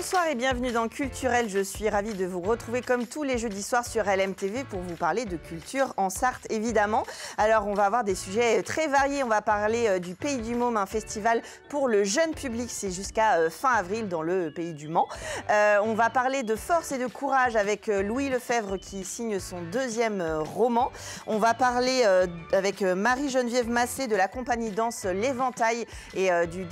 Bonsoir et bienvenue dans Culturel. Je suis ravie de vous retrouver comme tous les jeudis soirs sur LMTV pour vous parler de culture en Sarthe, évidemment. Alors, on va avoir des sujets très variés. On va parler du Pays du Môme, un festival pour le jeune public. C'est jusqu'à fin avril dans le Pays du Mans. On va parler de force et de courage avec Louis Lefebvre qui signe son deuxième roman. On va parler avec Marie-Geneviève Massé de la compagnie danse L'Éventail et du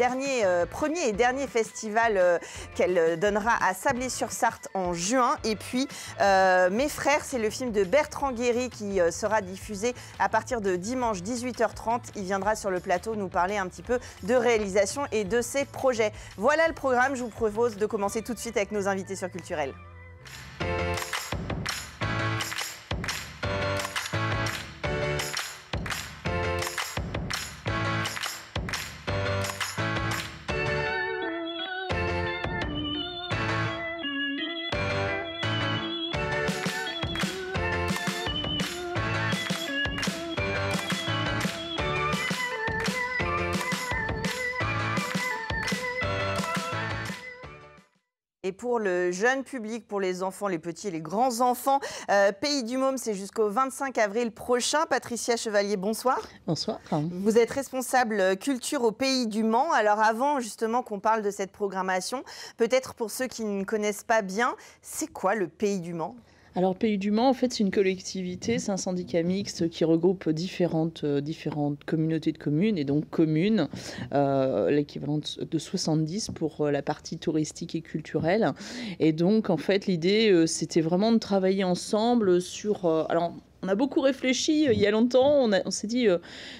premier et dernier festival qu'elle donnera à Sablé-sur-Sarthe en juin. Et puis Mes frères, c'est le film de Bertrand Guéry qui sera diffusé à partir de dimanche 18h30. Il viendra sur le plateau nous parler un petit peu de réalisation et de ses projets. Voilà le programme. Je vous propose de commencer tout de suite avec nos invités sur Culturel. Et pour le jeune public, pour les enfants, les petits et les grands enfants, Pays du Môme, c'est jusqu'au 25 avril prochain. Patricia Chevalier, bonsoir. Bonsoir. Vous êtes responsable culture au Pays du Mans. Alors avant justement qu'on parle de cette programmation, peut-être pour ceux qui ne connaissent pas bien, c'est quoi le Pays du Mans ? Alors, Pays du Mans, en fait, c'est une collectivité, c'est un syndicat mixte qui regroupe différentes communautés de communes, et donc communes, l'équivalent de 70 pour la partie touristique et culturelle. Et donc, en fait, l'idée, c'était vraiment de travailler ensemble sur... alors, on a beaucoup réfléchi il y a longtemps, on s'est dit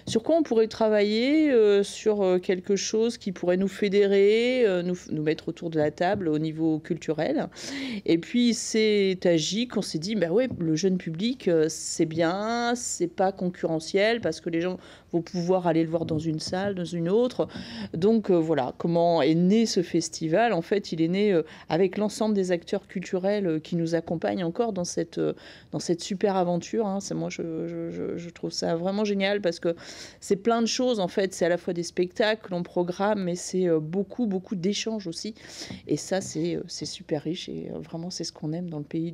sur quoi on pourrait travailler, sur quelque chose qui pourrait nous fédérer, nous mettre autour de la table au niveau culturel. Et puis c'est agi qu'on s'est dit, bah ouais, le jeune public, c'est bien, c'est pas concurrentiel parce que les gens vont pouvoir aller le voir dans une salle, dans une autre. Donc voilà, comment est né ce festival. En fait, il est né avec l'ensemble des acteurs culturels qui nous accompagnent encore dans cette super aventure. Moi, je trouve ça vraiment génial parce que c'est plein de choses, en fait. C'est à la fois des spectacles, on programme, mais c'est beaucoup d'échanges aussi. Et ça, c'est super riche et vraiment, c'est ce qu'on aime dans le pays.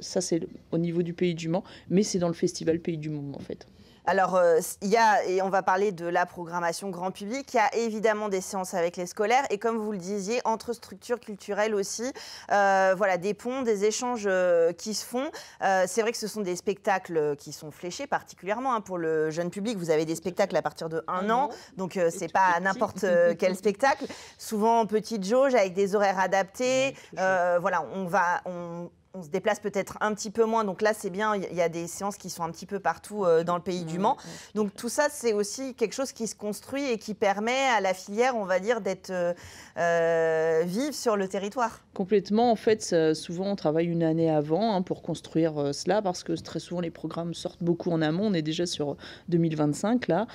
Ça, c'est au niveau du Pays du Mans, mais c'est dans le festival Pays du Môme, en fait. Alors, et on va parler de la programmation grand public, il y a évidemment des séances avec les scolaires et comme vous le disiez, entre structures culturelles aussi, voilà, des ponts, des échanges qui se font. C'est vrai que ce sont des spectacles qui sont fléchés particulièrement pour le jeune public. Vous avez des spectacles à partir de 1 an, donc c'est pas n'importe quel spectacle. Souvent en petite jauge avec des horaires adaptés. Voilà, on se déplace peut-être un petit peu moins. Donc là, c'est bien, il y a des séances qui sont un petit peu partout dans le Pays du Mans. Donc tout ça, c'est aussi quelque chose qui se construit et qui permet à la filière, on va dire, d'être vive sur le territoire. Complètement. En fait, souvent, on travaille une année avant pour construire cela parce que très souvent, les programmes sortent beaucoup en amont. On est déjà sur 2025, là.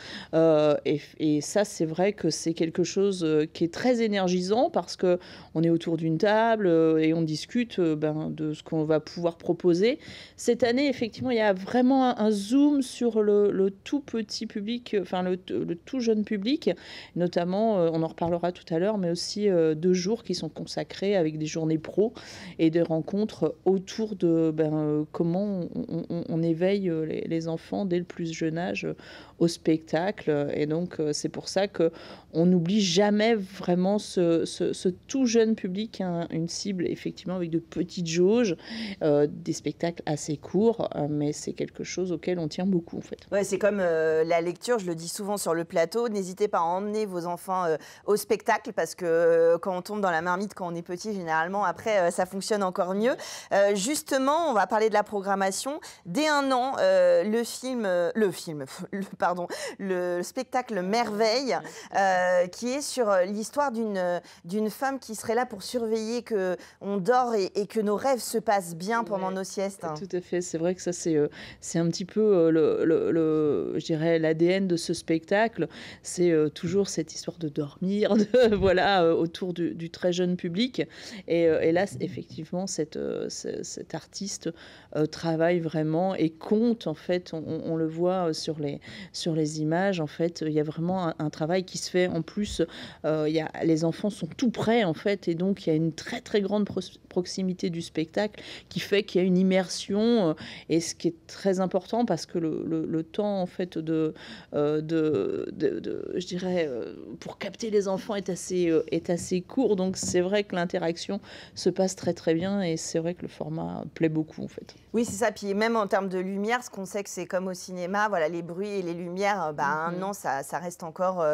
Et ça, c'est vrai que c'est quelque chose qui est très énergisant parce qu'on est autour d'une table et on discute de ce qu'on va pouvoir proposer. Cette année, effectivement, il y a vraiment un zoom sur le tout petit public, enfin le tout jeune public, notamment, on en reparlera tout à l'heure, mais aussi 2 jours qui sont consacrés avec des journées pro et des rencontres autour de comment on éveille les enfants dès le plus jeune âge au spectacle. Et donc, c'est pour ça qu'on n'oublie jamais vraiment ce tout jeune public, une cible effectivement avec de petites jauges, des spectacles assez courts, mais c'est quelque chose auquel on tient beaucoup en fait. Ouais, c'est comme la lecture, je le dis souvent sur le plateau, n'hésitez pas à emmener vos enfants au spectacle parce que quand on tombe dans la marmite quand on est petit, généralement après ça fonctionne encore mieux. Justement, on va parler de la programmation. Dès 1 an, le spectacle Merveille qui est sur l'histoire d'une femme qui serait là pour surveiller qu'on dort et que nos rêves se passe bien pendant nos siestes. Tout à fait, c'est vrai que ça c'est un petit peu je dirais l'ADN de ce spectacle, c'est toujours cette histoire de dormir, voilà, autour du très jeune public. Et là, effectivement, cet artiste travaille vraiment et compte, en fait, on le voit sur les images, en fait, il y a vraiment un travail qui se fait. En plus, les enfants sont tout près, en fait, et donc il y a une très, très grande proximité du spectacle qui fait qu'il y a une immersion, et ce qui est très important parce que le temps, en fait, je dirais, pour capter les enfants est assez court. Donc, c'est vrai que l'interaction se passe très, très bien, et c'est vrai que le format plaît beaucoup, en fait. Oui, c'est ça. Puis même en termes de lumière, ce qu'on sait que c'est comme au cinéma, voilà, les bruits et les lumières, un an, ça reste encore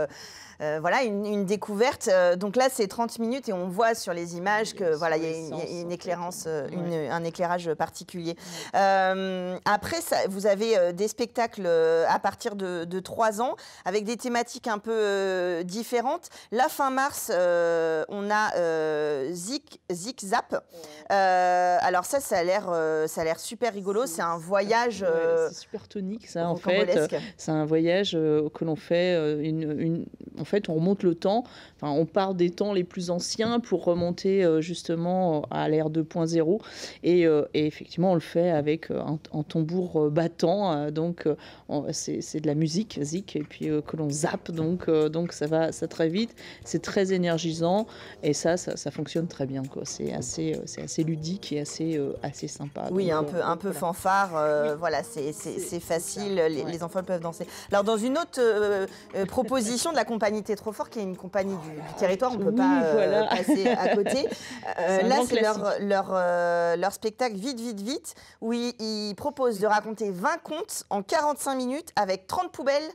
voilà, une découverte. Donc là, c'est 30 minutes et on voit sur les images que voilà, il y a une éclairance, un éclairage particulier. Après, vous avez des spectacles à partir de 3 ans avec des thématiques un peu différentes. Là, fin mars, on a Zik Zap. Alors ça a l'air super rigolo. C'est un voyage. C'est super tonique, ça, en fait. C'est un voyage que l'on fait. En fait, on remonte le temps. Enfin, on part des temps les plus anciens pour remonter justement à l'ère 2.0. Et effectivement, on le fait avec un tambour battant. Donc, c'est de la musique, zik, et puis que l'on zappe. Donc ça très vite. C'est très énergisant. Et ça fonctionne très bien, quoi. C'est assez ludique et assez sympa. Oui, donc, un peu fanfare. Voilà, c'est facile. Les enfants peuvent danser. Alors, dans une autre proposition de la compagnie T'es trop fort, qui est une compagnie du territoire, on ne peut pas passer à côté. Là, c'est leur spectacle Vite, vite, vite, où ils proposent de raconter 20 contes en 45 minutes avec 30 poubelles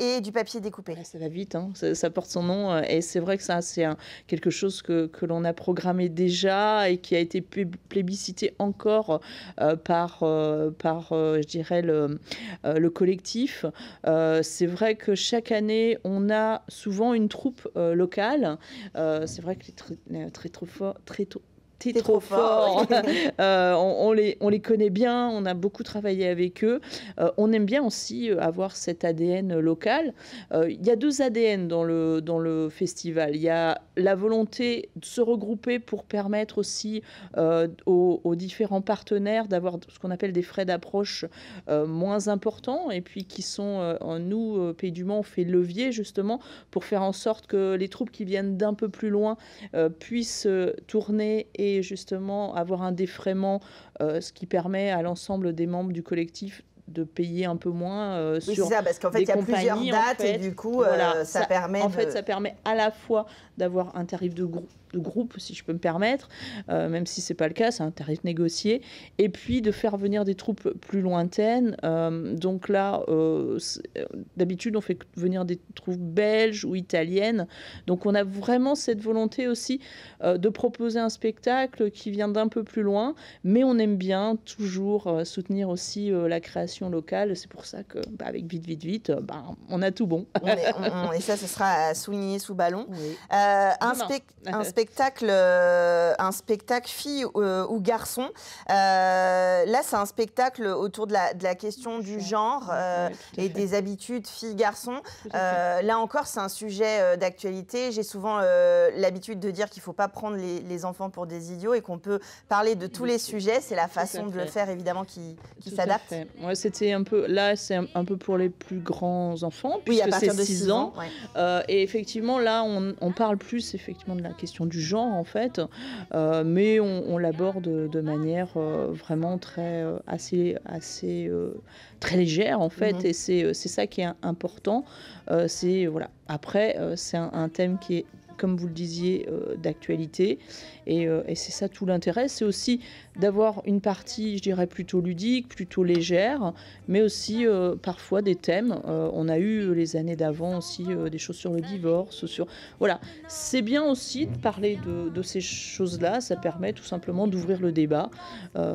et du papier découpé. Ça va vite, hein. Ça porte son nom, et c'est vrai que ça, c'est quelque chose que l'on a programmé déjà et qui a été plébiscité encore par je dirais, le collectif. C'est vrai que chaque année, on a souvent une troupe locale. C'est vrai que T'es trop fort. On les connaît bien, on a beaucoup travaillé avec eux. On aime bien aussi avoir cet ADN local. Il y a 2 ADN dans le festival. Il y a la volonté de se regrouper pour permettre aussi aux différents partenaires d'avoir ce qu'on appelle des frais d'approche moins importants, et puis qui sont, nous, Pays du Mans, on fait levier justement pour faire en sorte que les troupes qui viennent d'un peu plus loin puissent tourner et justement avoir un défraiement, ce qui permet à l'ensemble des membres du collectif de payer un peu moins oui, sur c'est ça, parce qu'en fait, il y a plusieurs dates, et du coup, voilà, ça permet ça permet à la fois d'avoir un tarif de groupe, si je peux me permettre, même si c'est pas le cas, c'est un tarif négocié, et puis de faire venir des troupes plus lointaines. Donc là, d'habitude, on fait venir des troupes belges ou italiennes. Donc on a vraiment cette volonté aussi de proposer un spectacle qui vient d'un peu plus loin, mais on aime bien toujours soutenir aussi la création locale. C'est pour ça que, avec Vite, Vite, Vite, on a tout bon. Et ça, ce sera à souligner sous ballon. Oui. Un spectacle fille ou garçon. Là, c'est un spectacle autour de la question du genre et des habitudes filles-garçons. Là encore, c'est un sujet d'actualité. J'ai souvent l'habitude de dire qu'il ne faut pas prendre les enfants pour des idiots et qu'on peut parler de tous les sujets. C'est la façon de le faire, évidemment, qui s'adapte. Ouais, c'était un peu, là, c'est un peu pour les plus grands enfants, oui, puisque à partir c'est de 6 ans. Ouais. Et effectivement, là, on parle plus effectivement de la question du genre, en fait, mais on l'aborde de manière vraiment assez très légère, en fait, et c'est ça qui est important. Voilà. Après, c'est un thème qui est, comme vous le disiez, d'actualité. Et c'est ça tout l'intérêt. C'est aussi d'avoir une partie, je dirais, plutôt ludique, plutôt légère, mais aussi parfois des thèmes. On a eu les années d'avant aussi des choses sur le divorce. Voilà. C'est bien aussi de parler de ces choses-là. Ça permet tout simplement d'ouvrir le débat,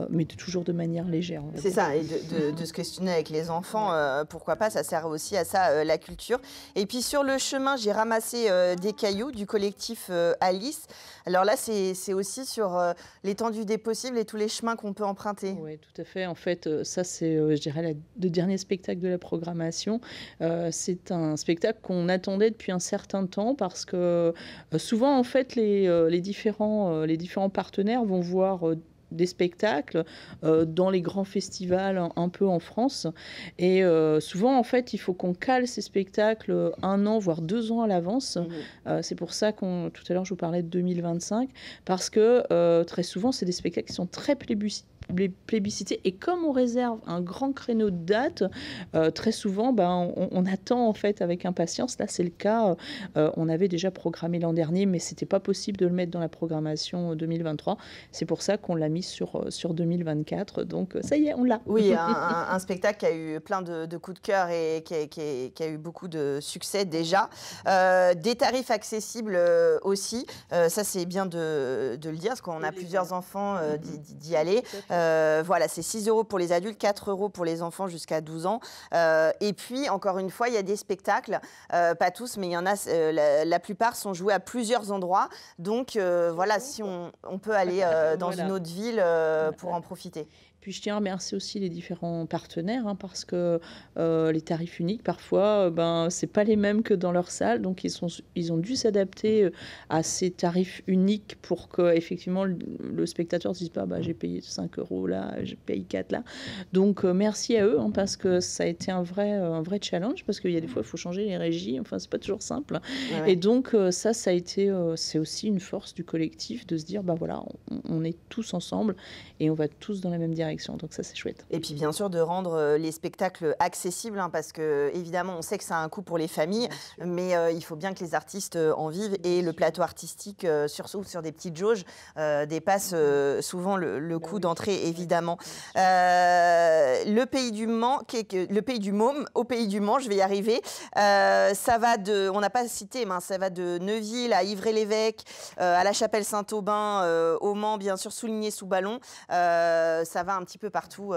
mais toujours de manière légère. C'est ça, et de se questionner avec les enfants, pourquoi pas, ça sert aussi à ça, la culture. Et puis sur le chemin, j'ai ramassé des cailloux, du collectif Alice. Alors là, c'est aussi sur l'étendue des possibles et tous les chemins qu'on peut emprunter. Oui, tout à fait. En fait, ça, c'est, je dirais, le dernier spectacle de la programmation. C'est un spectacle qu'on attendait depuis un certain temps parce que souvent, en fait, les différents partenaires vont voir des spectacles dans les grands festivals un peu en France. Et souvent, en fait, il faut qu'on cale ces spectacles 1 an, voire 2 ans à l'avance. C'est pour ça tout à l'heure, je vous parlais de 2025, parce que très souvent, c'est des spectacles qui sont très plébiscités. Et comme on réserve un grand créneau de date, très souvent, on attend en fait avec impatience. Là, c'est le cas. On avait déjà programmé l'an dernier, mais c'était pas possible de le mettre dans la programmation 2023. C'est pour ça qu'on l'a mis sur 2024. Donc, ça y est, on l'a. Oui, un spectacle qui a eu plein de coups de cœur et qui a eu beaucoup de succès déjà. Des tarifs accessibles aussi. Ça, c'est bien de le dire, parce qu'on a plusieurs enfants d'y aller. Voilà, c'est 6 € pour les adultes, 4 € pour les enfants jusqu'à 12 ans. Et puis, encore une fois, il y a des spectacles, pas tous, mais il y en a, la plupart sont joués à plusieurs endroits. Donc, voilà, si on peut aller dans une autre ville pour en profiter. Puis je tiens à remercier aussi les différents partenaires, parce que les tarifs uniques, parfois, c'est pas les mêmes que dans leur salle. Donc, ils ont dû s'adapter à ces tarifs uniques pour que effectivement le spectateur ne se dise pas j'ai payé 5 € là, j'ai payé 4 là. Donc, merci à eux, parce que ça a été un vrai challenge, parce qu'il y a des fois, il faut changer les régies. Enfin, c'est pas toujours simple. Ouais. Et donc, ça a été, c'est aussi une force du collectif de se dire, voilà, on est tous ensemble et on va tous dans la même direction. Donc ça, c'est chouette. Et puis bien sûr de rendre les spectacles accessibles, parce que évidemment on sait que ça a un coût pour les familles, mais il faut bien que les artistes en vivent, et le plateau artistique, surtout sur des petites jauges, dépasse souvent le coût d'entrée, évidemment. Le pays du Mans, le pays du Môme au pays du Mans, je vais y arriver. Ça va on n'a pas cité, mais ça va de Neuville à Ivry-l'Évêque, à la Chapelle-Saint-Aubin, au Mans, bien sûr, Souligné-sous-Ballon. Ça va un petit peu partout.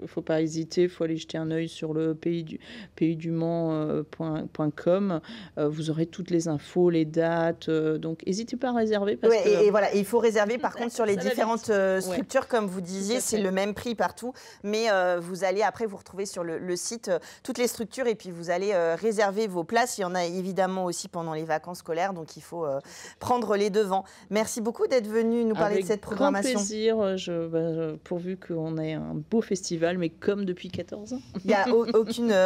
Faut pas hésiter, il faut aller jeter un œil sur le paysdumans.com. Vous aurez toutes les infos, les dates. Donc, n'hésitez pas à réserver. Parce que... et voilà, il faut réserver. Par contre, sur les différentes structures, comme vous disiez, c'est le même prix partout. Mais vous allez après vous retrouver sur le site toutes les structures, et puis vous allez réserver vos places. Il y en a évidemment aussi pendant les vacances scolaires, donc il faut prendre les devants. Merci beaucoup d'être venu nous parler de cette programmation. Avec grand plaisir. Pourvu qu'on ait un beau festival, mais comme depuis 14 ans. Il n'y a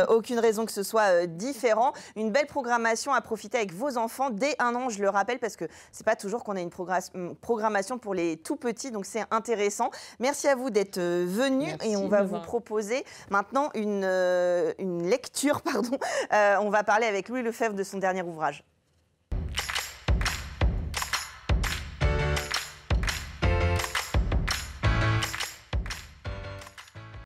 aucune raison que ce soit différent. Une belle programmation à profiter avec vos enfants dès 1 an, je le rappelle, parce que c'est pas toujours qu'on a une programmation pour les tout petits, donc c'est intéressant. Merci à vous d'être venus, et on va vous proposer maintenant une lecture. On va parler avec Louis Lefebvre de son dernier ouvrage.